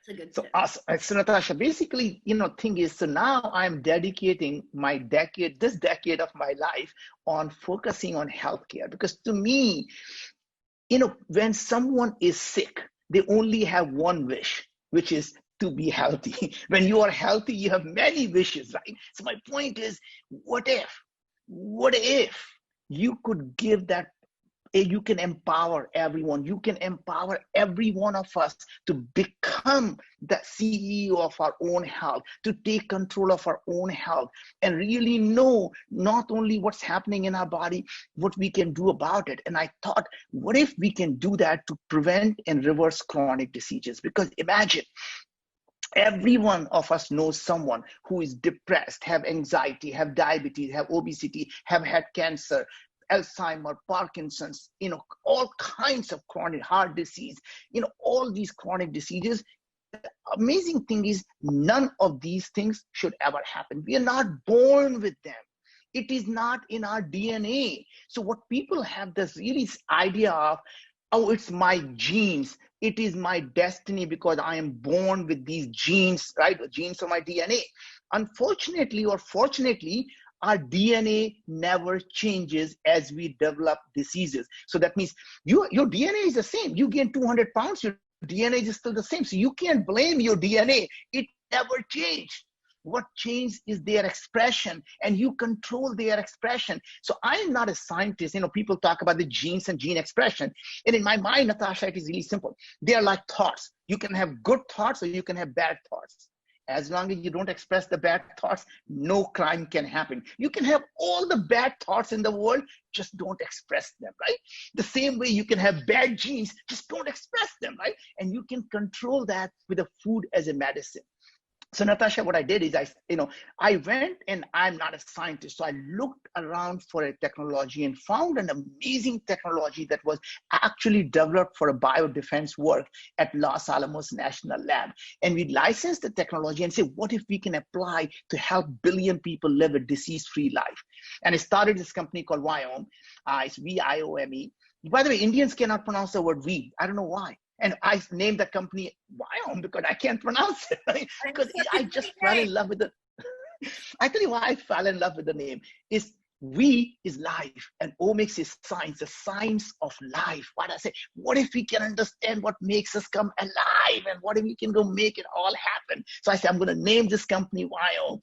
That's a good So, tip. so Natasha, basically, thing is, so now I'm dedicating this decade of my life on focusing on healthcare, because to me, when someone is sick, they only have one wish, which is to be healthy. When you are healthy, you have many wishes, right? So my point is, what if you could give that, you can empower everyone. You can empower every one of us to become the CEO of our own health, to take control of our own health, and really know not only what's happening in our body, what we can do about it. And I thought, what if we can do that to prevent and reverse chronic diseases? Because imagine, every one of us knows someone who is depressed, have anxiety, have diabetes, have obesity, have had cancer, Alzheimer, Parkinson's, all kinds of chronic heart disease, all these chronic diseases. Amazing thing is, none of these things should ever happen. We are not born with them. It is not in our DNA. So what people have this really idea of, oh, it's my genes, it is my destiny because I am born with these genes, right? The genes are my DNA. Unfortunately or fortunately, our DNA never changes as we develop diseases. So that means your DNA is the same. You gain 200 pounds, your DNA is still the same. So you can't blame your DNA. It never changed. What changed is their expression, and you control their expression. So I am not a scientist. People talk about the genes and gene expression. And in my mind, Natasha, it is really simple. They are like thoughts. You can have good thoughts or you can have bad thoughts. As long as you don't express the bad thoughts, no crime can happen. You can have all the bad thoughts in the world, just don't express them, right? The same way you can have bad genes, just don't express them, right? And you can control that with the food as a medicine. So Natasha, what I did is I went, and I'm not a scientist. So I looked around for a technology and found an amazing technology that was actually developed for a biodefense work at Los Alamos National Lab. And we licensed the technology and said, what if we can apply to help billion people live a disease-free life? And I started this company called Viome. It's Viome. By the way, Indians cannot pronounce the word we. I don't know why. And I named the company Biome because I can't pronounce it, right? Because I just fell in love with it. I tell you why I fell in love with the name. Is we is life, and omics is science, the science of life. What I say, what if we can understand what makes us come alive, and what if we can go make it all happen? So I said, I'm going to name this company Biome.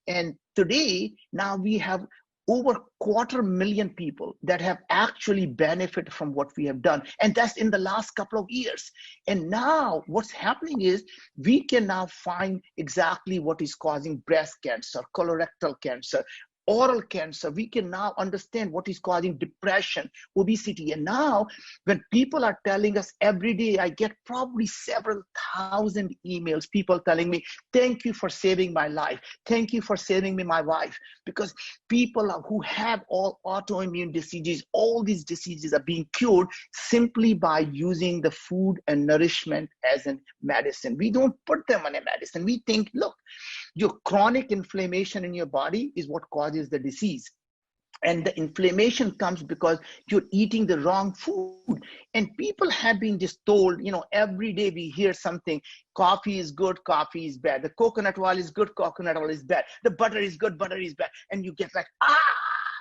And today, now we have over 250,000 people that have actually benefited from what we have done. And that's in the last couple of years. And now what's happening is we can now find exactly what is causing breast cancer, colorectal cancer, oral cancer. We can now understand what is causing depression, obesity. And now when people are telling us every day, I get probably several thousand emails, people telling me, thank you for saving my life. Thank you for saving me, my wife. Because people who have all autoimmune diseases, all these diseases are being cured simply by using the food and nourishment as a medicine. We don't put them on a medicine. We think, look, your chronic inflammation in your body is what causes the disease. And the inflammation comes because you're eating the wrong food. And people have been just told, every day we hear something, coffee is good, coffee is bad. The coconut oil is good, coconut oil is bad. The butter is good, butter is bad. And you get like,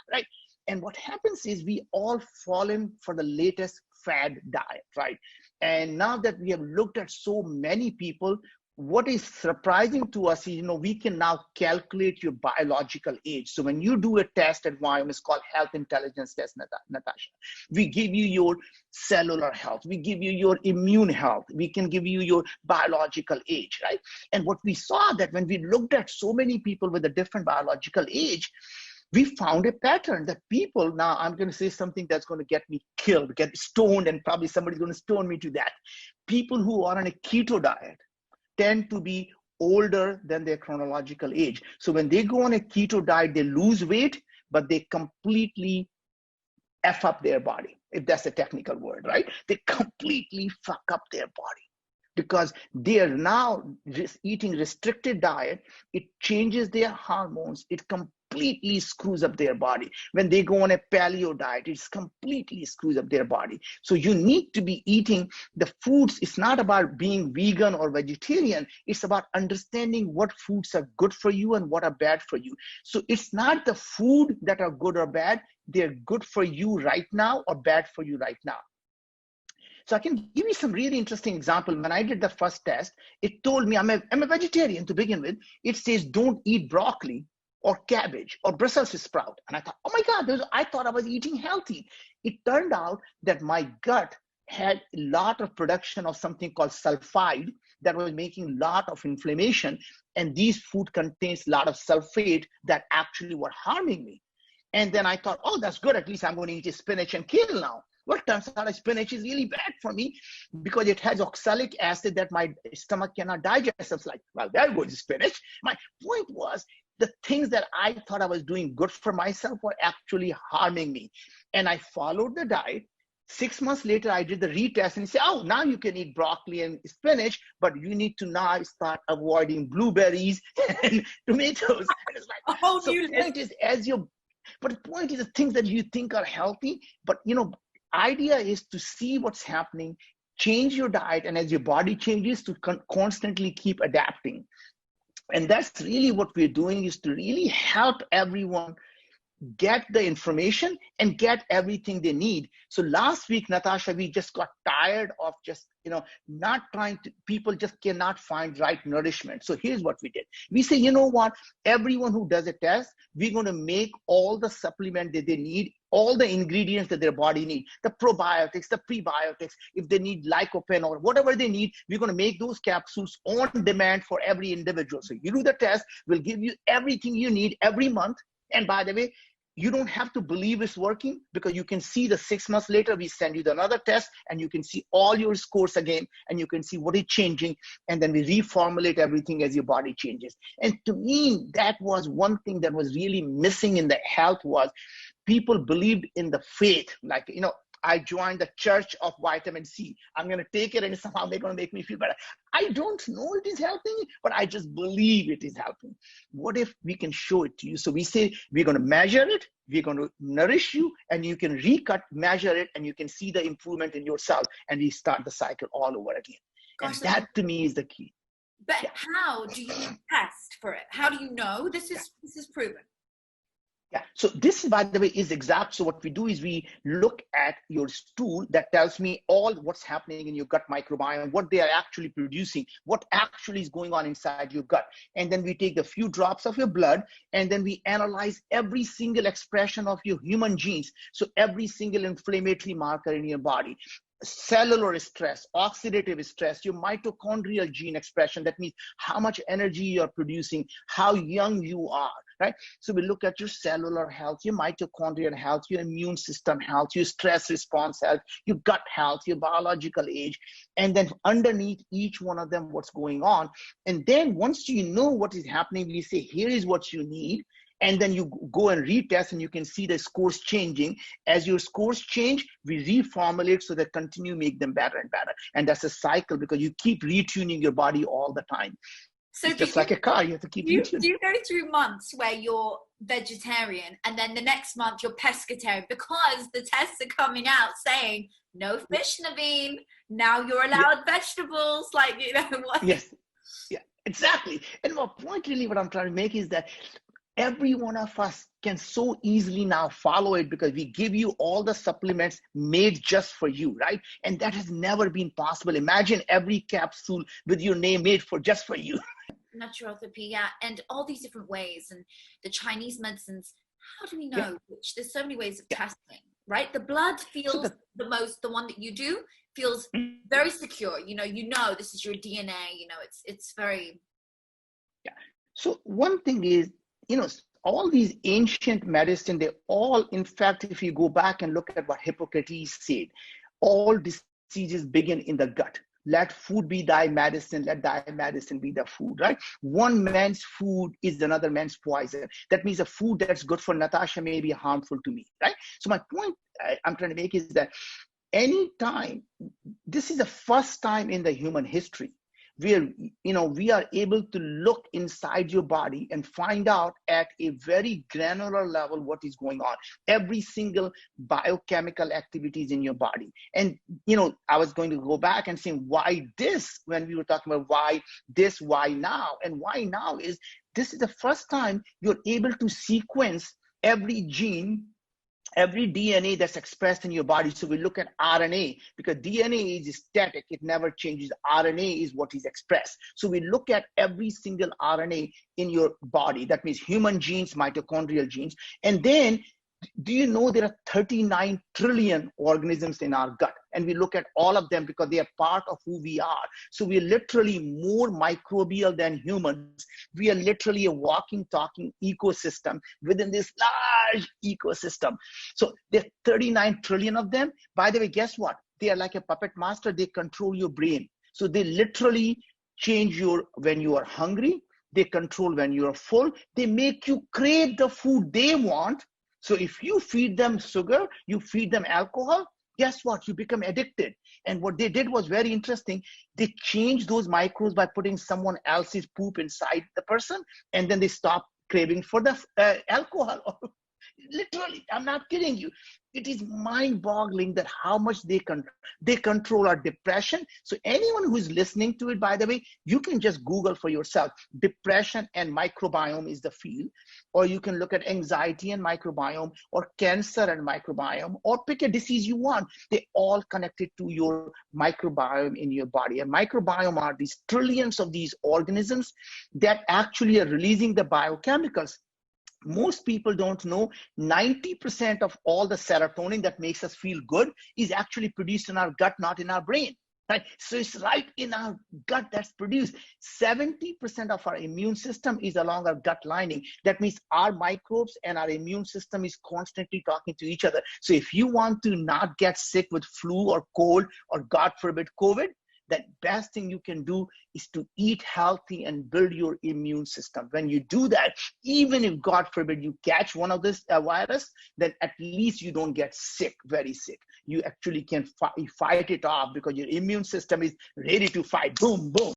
right? And what happens is we all fallen for the latest fad diet, right? And now that we have looked at so many people, what is surprising to us is, we can now calculate your biological age. So when you do a test at Viome, it's called Health Intelligence Test, Natasha. We give you your cellular health. We give you your immune health. We can give you your biological age, right? And what we saw that when we looked at so many people with a different biological age, we found a pattern that people, now I'm going to say something that's going to get me killed, get stoned, and probably somebody's going to stone me to that. People who are on a keto diet tend to be older than their chronological age. So when they go on a keto diet, they lose weight, but they completely F up their body, if that's a technical word, right? They completely fuck up their body because they are now eating restricted diet. It changes their hormones. It completely screws up their body. When they go on a paleo diet, it's completely screws up their body. So you need to be eating the foods. It's not about being vegan or vegetarian. It's about understanding what foods are good for you and what are bad for you. So it's not the food that are good or bad. They're good for you right now or bad for you right now. So I can give you some really interesting example. When I did the first test, it told me I'm a vegetarian to begin with. It says don't eat broccoli or cabbage or Brussels sprout. And I thought, oh my God, I thought I was eating healthy. It turned out that my gut had a lot of production of something called sulfide that was making a lot of inflammation. And these food contains a lot of sulfate that actually were harming me. And then I thought, oh, that's good. At least I'm going to eat spinach and kale now. Well, turns out spinach is really bad for me because it has oxalic acid that my stomach cannot digest. It's like, well, there goes spinach. My point was the things that I thought I was doing good for myself were actually harming me. And I followed the diet. 6 months later, I did the retest and he said, oh, now you can eat broccoli and spinach, but you need to now start avoiding blueberries and tomatoes. And it's like, so the point is, but the point is the things that you think are healthy, but idea is to see what's happening, change your diet, and as your body changes, to constantly keep adapting. And that's really what we're doing, is to really help everyone get the information and get everything they need. So last week, Natasha, we just got tired of just, not trying to, people just cannot find right nourishment. So here's what we did. We say, you know what, everyone who does a test, we're going to make all the supplement that they need, all the ingredients that their body needs, the probiotics, the prebiotics, if they need lycopene or whatever they need, we're going to make those capsules on demand for every individual. So you do the test, we'll give you everything you need every month. And by the way, you don't have to believe it's working, because you can see the 6 months later, we send you another test and you can see all your scores again, and you can see what is changing. And then we reformulate everything as your body changes. And to me, that was one thing that was really missing in the health, was people believed in the faith. Like, I joined the church of vitamin C. I'm going to take it and somehow they're going to make me feel better. I don't know it is helping, but I just believe it is helping. What if we can show it to you? So we say, we're going to measure it, we're going to nourish you, and you can measure it, and you can see the improvement in yourself, and we start the cycle all over again. Gosh, and that to me is the key. But how do you test for it? How do you know this is proven? Yeah, so this, by the way, is exact. So what we do is we look at your stool that tells me all what's happening in your gut microbiome, what they are actually producing, what actually is going on inside your gut. And then we take the few drops of your blood, and then we analyze every single expression of your human genes. So every single inflammatory marker in your body, cellular stress, oxidative stress, your mitochondrial gene expression, that means how much energy you're producing, how young you are, right? So we look at your cellular health, your mitochondrial health, your immune system health, your stress response health, your gut health, your biological age, and then underneath each one of them, what's going on. And then once you know what is happening, we say, here is what you need. And then you go and retest, and you can see the scores changing. As your scores change, we reformulate so that continue make them better and better. And that's a cycle, because you keep retuning your body all the time. So it's just like a car, you have to keep retuning. Do you go through months where you're vegetarian and then the next month you're pescatarian, because the tests are coming out saying no fish, Naveen, now you're allowed vegetables, like, what? Yes, yeah, exactly. And my point really, what I'm trying to make is that every one of us can so easily now follow it, because we give you all the supplements made just for you, right? And that has never been possible. Imagine every capsule with your name made just for you. Naturopathy, yeah, and all these different ways, and the Chinese medicines. How do we know which? There's so many ways of testing, right? The blood feels the one that you do feels very secure. You know this is your DNA. It's very. Yeah. So one thing is, all these ancient medicine, they all, in fact, if you go back and look at what Hippocrates said, all diseases begin in the gut. Let food be thy medicine, let thy medicine be the food, right? One man's food is another man's poison. That means a food that's good for Natasha may be harmful to me, right? So my point I'm trying to make is that anytime, this is the first time in the human history where we are able to look inside your body and find out at a very granular level what is going on, every single biochemical activities in your body. And I was going to go back and say why this, when we were talking about why this, why now. And why now is this is the first time you're able to sequence every gene, every DNA that's expressed in your body. So we look at RNA, because DNA is static, it never changes. RNA is what is expressed. So we look at every single RNA in your body. That means human genes, mitochondrial genes. And then, do you know there are 39 trillion organisms in our gut? And we look at all of them because they are part of who we are. So we're literally more microbial than humans. We are literally a walking, talking ecosystem within this large ecosystem. So there are 39 trillion of them. By the way, guess what? They are like a puppet master. They control your brain. So they literally change when you are hungry. They control when you are full. They make you crave the food they want. So if you feed them sugar, you feed them alcohol, guess what? You become addicted. And what they did was very interesting. They changed those microbes by putting someone else's poop inside the person, and then they stop craving for the alcohol. Literally, I'm not kidding you. It is mind-boggling that how much they control our depression. So anyone who is listening to it, by the way, you can just Google for yourself. Depression and microbiome is the field, or you can look at anxiety and microbiome, or cancer and microbiome, or pick a disease you want. They all connected to your microbiome in your body. And microbiome are these trillions of these organisms that actually are releasing the biochemicals. Most people don't know 90% of all the serotonin that makes us feel good is actually produced in our gut, not in our brain. Right? So it's right in our gut that's produced. 70% of our immune system is along our gut lining. That means our microbes and our immune system is constantly talking to each other. So if you want to not get sick with flu or cold, or God forbid, COVID, the best thing you can do is to eat healthy and build your immune system. When you do that, even if God forbid you catch one of this virus, then at least you don't get sick, very sick. You actually can fight it off because your immune system is ready to fight. Boom, boom.